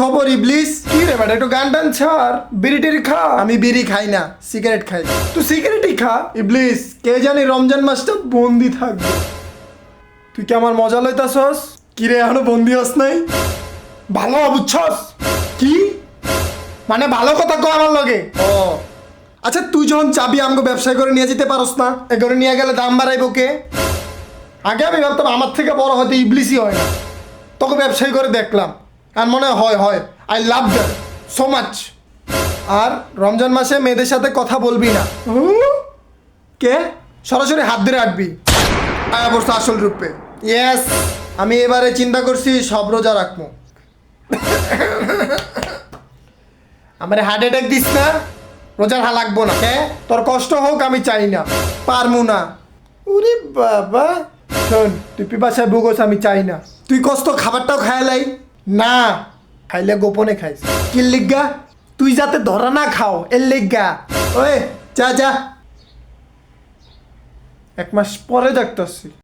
খবর ইবলিস? কি রে বেটা একটু গান টান ছাড়, বিড়ি টিড়ি খা। আমি বিড়ি খাই না, সিগারেট খাই। তুই সিগারেটই খা। ইবলিস, কে জানি রমজান মাসটা বন্দি থাকবে। তুই কি আমার মজা লইতাছস? কিরে এখনো বন্দি হস নাই? ভালো বুঝছস? কি মানে ভালো কথা কো আমার লগে। ও আচ্ছা, তুই যখন চাবি আমগো ব্যবসায় করে নিয়ে যেতে পারস না, এ করে নিয়ে গেলে দাম বাড়াইবো কে? আগে আমি ভাবতাম আমার থেকে বড় হয়তো ইবলিসই হয় না, তোকে ব্যবসায়ী করে দেখলাম আর মনে হয় I love that so much. আর রমজান মাসে মেয়েদের সাথে কথা বলবি না। কে? সরাসরি হাত ধরে আটবি, আয়া বসতো আসল রূপে। ইয়েস, আমি এবারে চিন্তা করছি সব রোজা রাখবো। আমারে হার্ট অ্যাটাক দিস না, রোজার হা লাগবো না। হ্যাঁ তোর কষ্ট হোক আমি চাই না, পারমু না। ওরে বাবা। শোন তুই পিপাসায় ভুগোস আমি চাই না। তুই কষ্ট খাবারটাও খায়ালাই না খাইলে গোপনে খাইস। কি লিগা? তুই যাতে ধরা না খাও এর লিগা। ওই যা যা। 1 মাস পরে দেখতেছি।